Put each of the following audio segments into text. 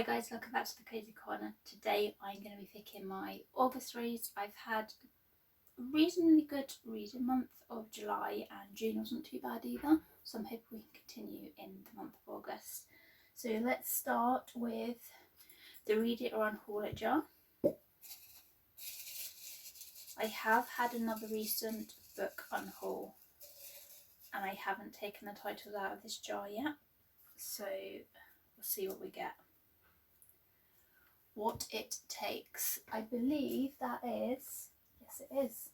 Hi guys, welcome back to the Cozy Corner. Today I'm going to be picking my August reads. I've had a reasonably good reading month of July, and June wasn't too bad either, so I'm hoping we can continue in the month of August. So let's start with the Read It or Unhaul It jar. I have had another recent book unhaul and I haven't taken the titles out of this jar yet, so we'll see what we get. What It Takes. I believe that is, yes it is,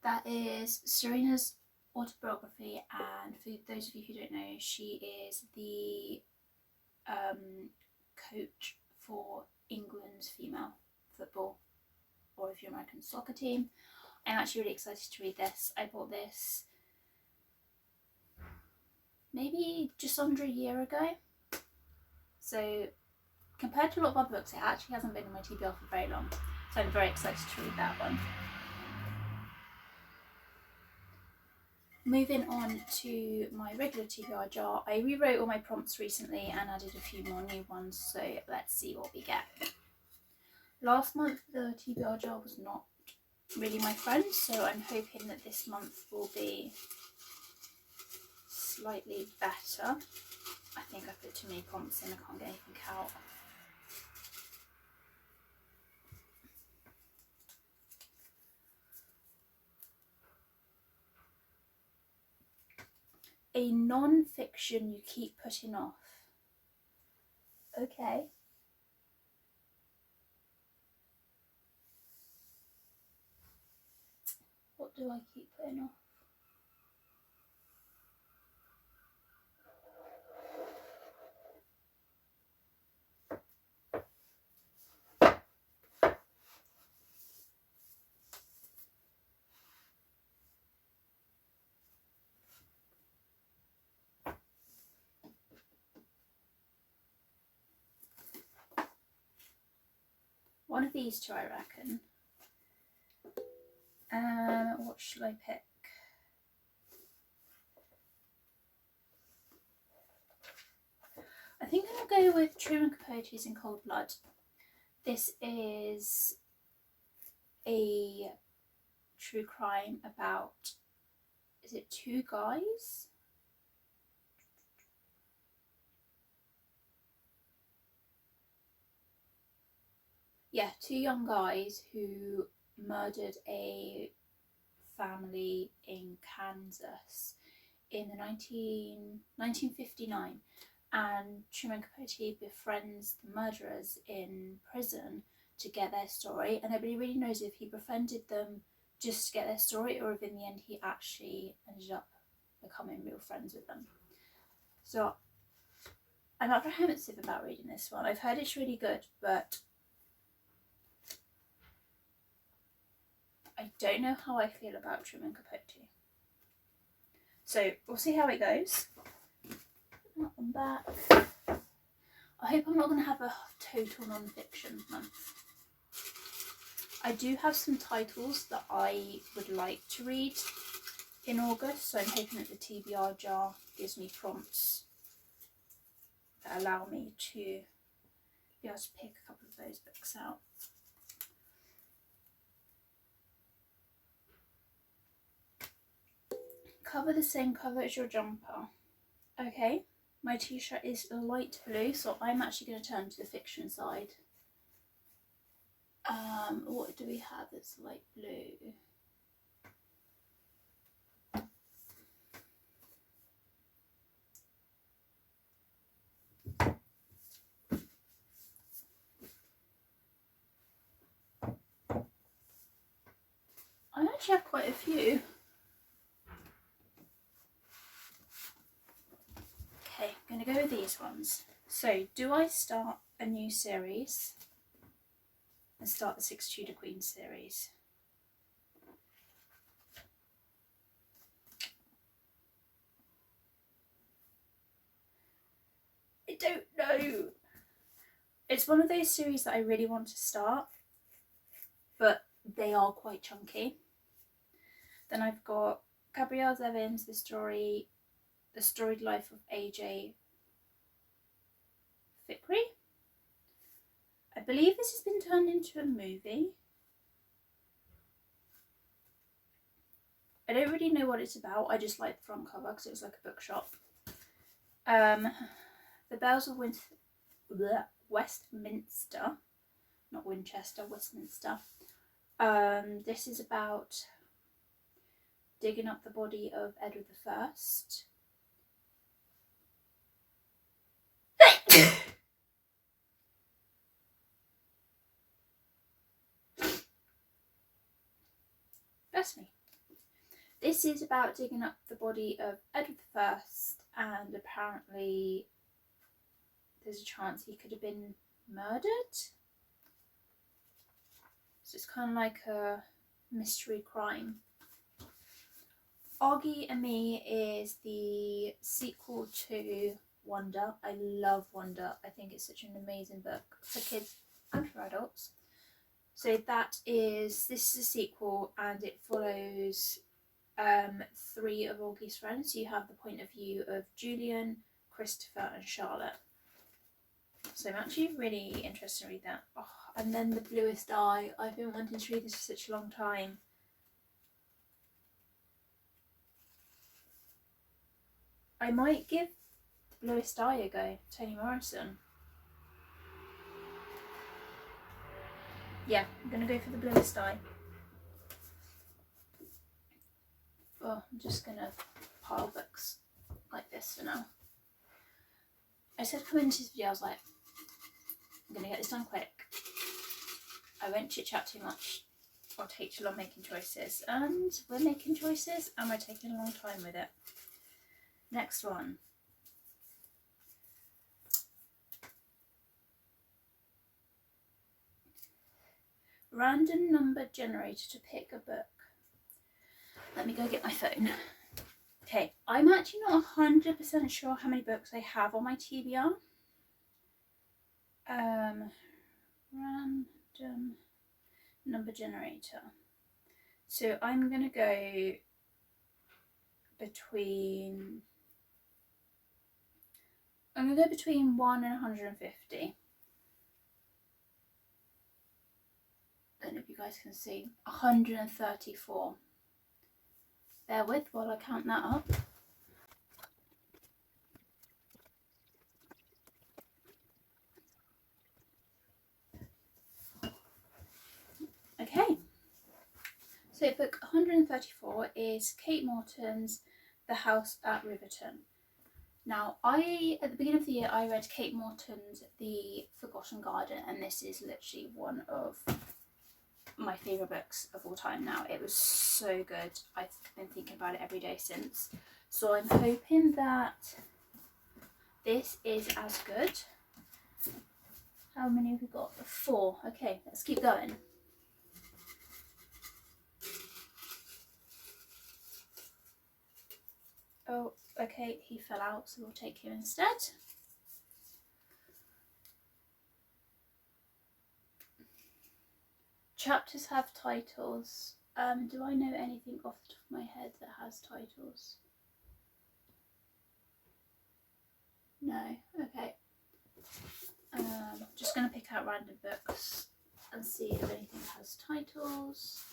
that is Serena's autobiography, and for those of you who don't know, she is the coach for England's female football, or if you're American soccer team. I'm actually really excited to read this. I bought this maybe just under a year ago, so compared to a lot of other books, it actually hasn't been in my TBR for very long, so I'm very excited to read that one. Moving on to my regular TBR jar, I rewrote all my prompts recently and added a few more new ones, so let's see what we get. Last month the TBR jar was not really my friend, so I'm hoping that this month will be slightly better. I think I put too many prompts in, I can't get anything out. A non-fiction you keep putting off. Okay. What do I keep putting off? One of these two, I reckon. What should I pick? I think I'm going to go with Truman Capote's In Cold Blood. This is a true crime about, is it two guys? Yeah, two young guys who murdered a family in Kansas in the 1959, and Truman Capote befriends the murderers in prison to get their story, and nobody really knows if he befriended them just to get their story or if in the end he actually ended up becoming real friends with them. So I'm apprehensive about reading this one. I've heard it's really good, but I don't know how I feel about Truman Capote. So we'll see how it goes. Put that one back. I hope I'm not going to have a total non-fiction month. I do have some titles that I would like to read in August, so I'm hoping that the TBR jar gives me prompts that allow me to be able to pick a couple of those books out. Cover the same cover as your jumper. Okay, my t-shirt is light blue, so I'm actually going to turn to the fiction side. What do we have that's light blue? I actually have quite a few. Okay, I'm going to go with these ones. So, do I start a new series and start the Six Tudor Queens series? I don't know. It's one of those series that I really want to start, but they are quite chunky. Then I've got Gabrielle Zevins, the storied life of AJ Fikri. believe this has been turned into a movie. I don't really know what it's about. I just like the front cover because it was like a bookshop. The Bells of Westminster, not Winchester, Westminster. This is about digging up the body of Edward I. Bless me. This is about digging up the body of Edward I, and apparently there's a chance he could have been murdered. So it's kind of like a mystery crime. Augie and Me is the sequel to Wonder. I love Wonder. I think it's such an amazing book for kids and for adults. So this is a sequel, and it follows 3 of Augie's friends. So you have the point of view of Julian, Christopher and Charlotte. So I'm actually really interested to read that. Oh, and then The Bluest Eye. I've been wanting to read this for such a long time. I might give The Bluest Eye a go, Toni Morrison. Yeah, I'm going to go for The Bluest Eye. Oh, I'm just going to pile books like this for now. I said come into this video, I was like, I'm going to get this done quick. I won't chit chat too much or take too long making choices. And we're making choices and we're taking a long time with it. Next one. Random number generator to pick a book. Let me go get my phone. Okay, I'm actually not 100% sure how many books I have on my TBR. Random number generator. So I'm going to go between 1 and 150. I don't know if you guys can see. 134. Bear with while I count that up. Okay. So book 134 is Kate Morton's The House at Riverton. Now, at the beginning of the year, I read Kate Morton's The Forgotten Garden, and this is literally one of my favourite books of all time now. It was so good. I've been thinking about it every day since. So I'm hoping that this is as good. How many have we got? 4. Okay, let's keep going. Oh, okay, he fell out, so we'll take him instead. Chapters have titles. Do I know anything off the top of my head that has titles? No. Okay. Just going to pick out random books and see if anything has titles.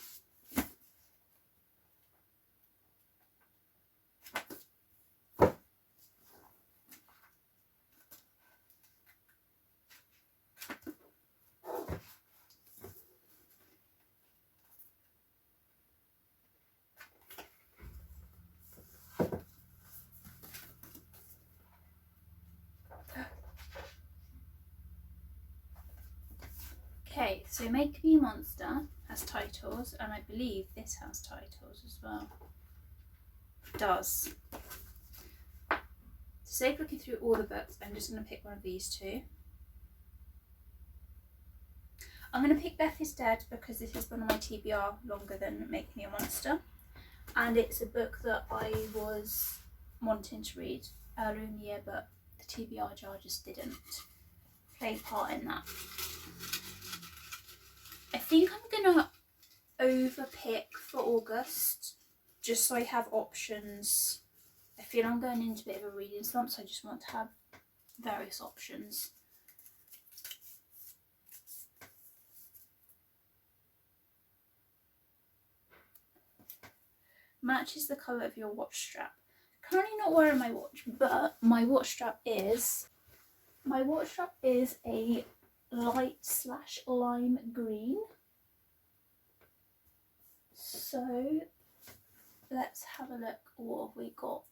Okay, so Make Me a Monster has titles, and I believe this has titles as well. It does. To save looking through all the books, I'm just going to pick one of these 2. I'm going to pick Beth is Dead because this has been on my TBR longer than Make Me a Monster. And it's a book that I was wanting to read earlier in the year, but the TBR jar just didn't play part in that. I think I'm going to overpick for August, just so I have options. I feel I'm going into a bit of a reading slump, so I just want to have various options. matches the colour of your watch strap. Currently not wearing my watch, but my watch strap is a light/lime green. So let's have a look. What have we got?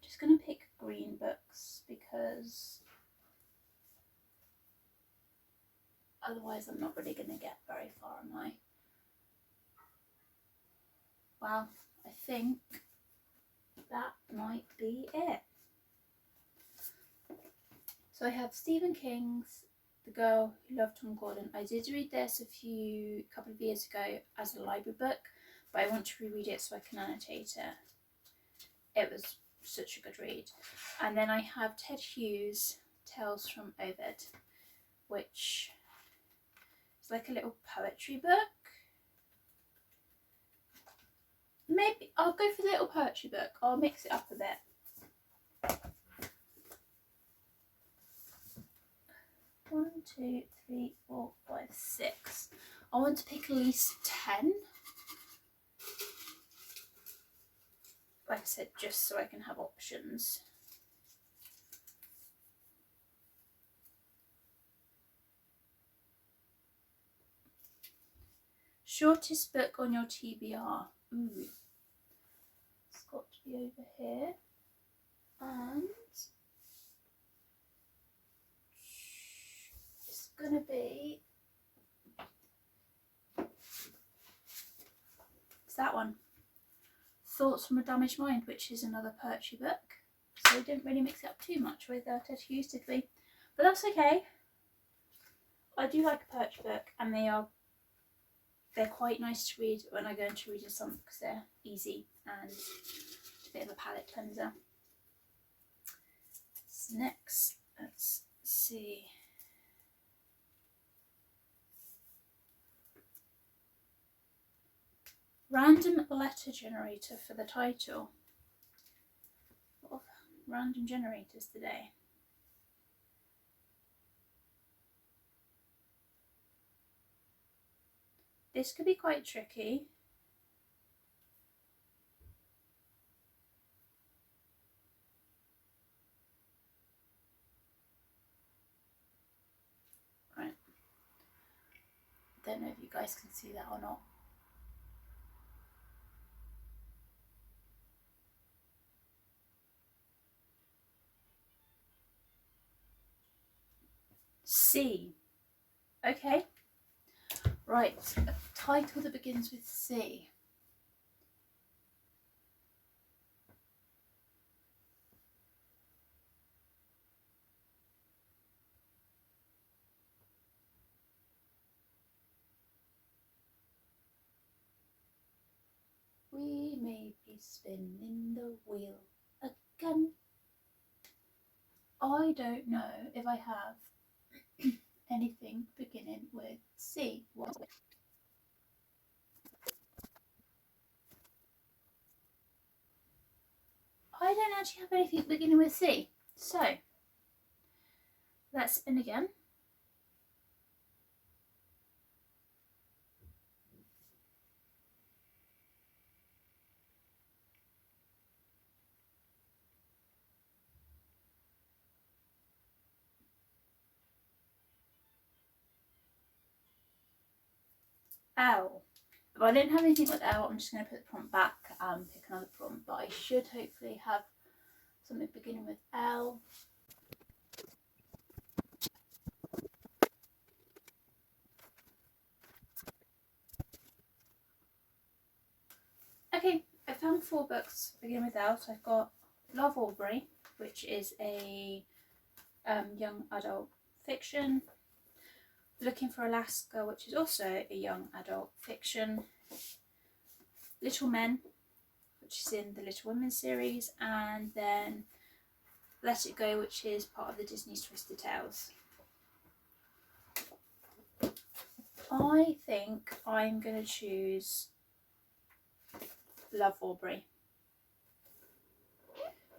Just going to pick green books because otherwise I'm not really going to get very far, am I? Well, I think that might be it. So I have Stephen King's The Girl Who Loved Tom Gordon. I did read this a couple of years ago as a library book, but I want to reread it so I can annotate it. It was such a good read. And then I have Ted Hughes' Tales from Ovid, which is like a little poetry book. Maybe I'll go for the little poetry book. I'll mix it up a bit. 1, 2, 3, 4, 5, 6. I want to pick at least 10. Like I said, just so I can have options. Shortest book on your TBR. Ooh. It's got to be over here. And it's going to be... It's that one. Thoughts from a Damaged Mind, which is another poetry book. So we didn't really mix it up too much with Ted Hughes, did we? But that's okay. I do like a poetry book, and they're quite nice to read when I go into reading some because they're easy and a bit of a palate cleanser. So next, let's see. Random letter generator for the title. A lot of random generators today. This could be quite tricky. Right. Don't know if you guys can see that or not. C. Okay. Right. A title that begins with C. We may be spinning the wheel again. I don't know if I have anything beginning with C. What? I don't actually have anything beginning with C. So let's spin again. L. If I don't have anything with L, I'm just going to put the prompt back and pick another prompt, but I should hopefully have something beginning with L. Okay, I found 4 books beginning with L. So I've got Love Aubrey, which is a young adult fiction. Looking for Alaska, which is also a young adult fiction. Little Men, which is in the Little Women series, and then Let It Go, which is part of the Disney's Twisted Tales. I think I'm going to choose Love Aubrey.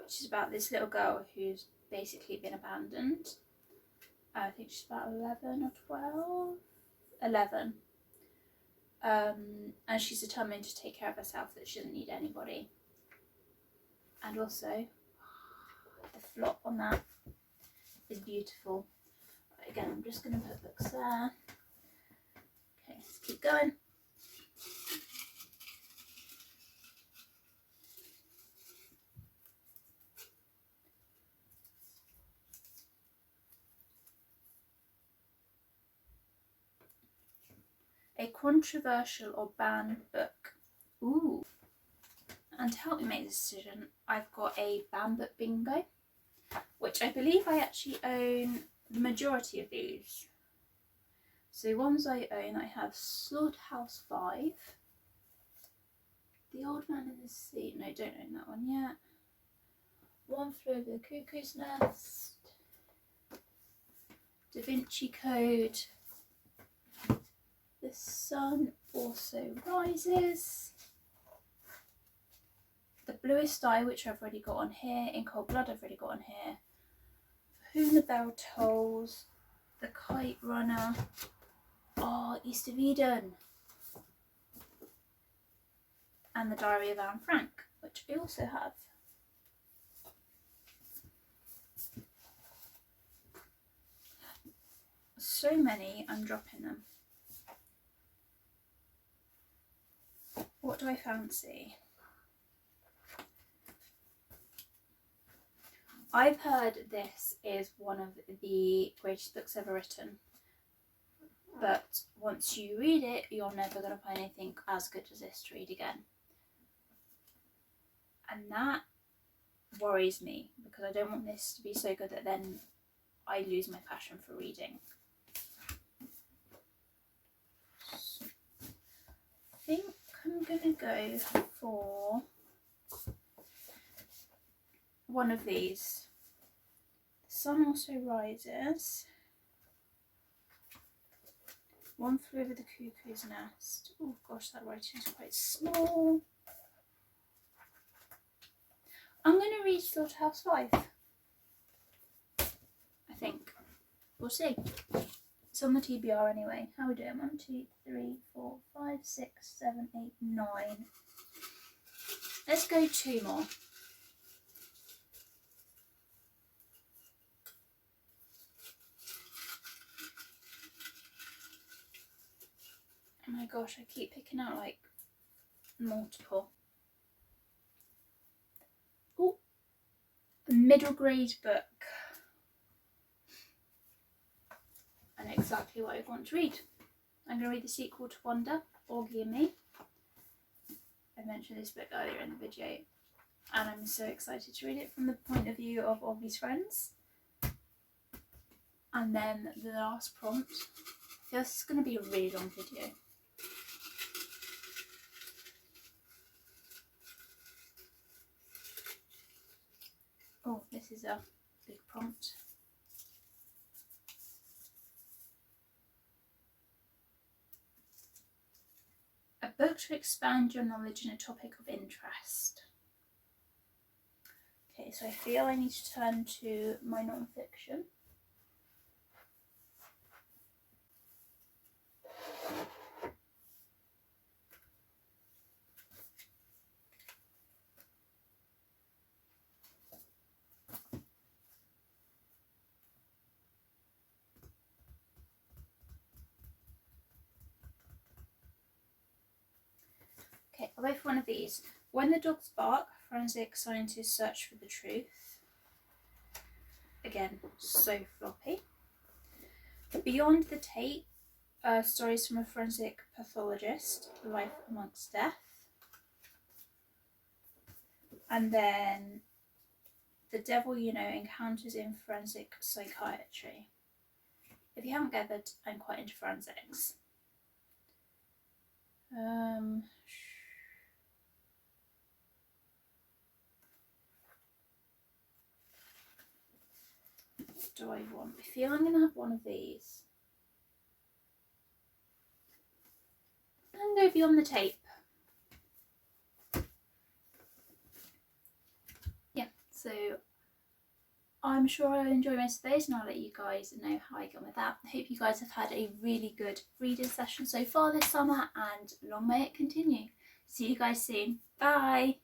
which is about this little girl who's basically been abandoned. I think she's about 11 or 12. 11. And she's determined to take care of herself, that she doesn't need anybody. And also, the flop on that is beautiful. Right, again, I'm just going to put books there. Okay, let's keep going. A controversial or banned book. Ooh. And to help me make this decision, I've got a banned book bingo, which I believe I actually own the majority of these. So the ones I own, I have Slaughterhouse 5, The Old Man in the Sea. No, don't own that one yet. One Flew Over the Cuckoo's Nest, Da Vinci Code, The Sun Also Rises, The Bluest Eye, which I've already got on here, In Cold Blood I've already got on here, For Whom the Bell Tolls, The Kite Runner, East of Eden, and The Diary of Anne Frank, which I also have. So many, I'm dropping them. What do I fancy? I've heard this is one of the greatest books ever written, but once you read it, you're never going to find anything as good as this to read again. And that worries me, because I don't want this to be so good that then I lose my passion for reading. So, I think I'm going to go for one of these. The Sun Also Rises. One Flew Over the Cuckoo's Nest. Oh gosh, that writing is quite small. I'm going to read Slaughterhouse 5. I think. We'll see. It's on the TBR anyway. How are we doing? 1, 2, 3, 4, 5, 6, 7, 8, 9. Let's go 2 more. Oh my gosh, I keep picking out like multiple. Oh, a middle grade book. I know exactly what I want to read. I'm going to read the sequel to Wonder, Augie and Me. I mentioned this book earlier in the video, and I'm so excited to read it from the point of view of Augie's friends. And then the last prompt. I feel this is going to be a really long video. Oh, this is a big prompt. A book to expand your knowledge in a topic of interest. Okay, so I feel I need to turn to my non-fiction. Okay, I'll go for one of these. When the Dogs Bark, Forensic Scientists Search for the Truth. Again, so floppy. Beyond the Tape, Stories from a Forensic Pathologist, Life Amongst Death. And then The Devil You Know, Encounters in Forensic Psychiatry. If you haven't gathered, I'm quite into forensics. What do I want? I feel I'm going to have one of these. And go Beyond the Tape. Yeah, So I'm sure I'll enjoy most of those, and I'll let you guys know how I get on with that. I hope you guys have had a really good reading session so far this summer, and long may it continue. See you guys soon. Bye.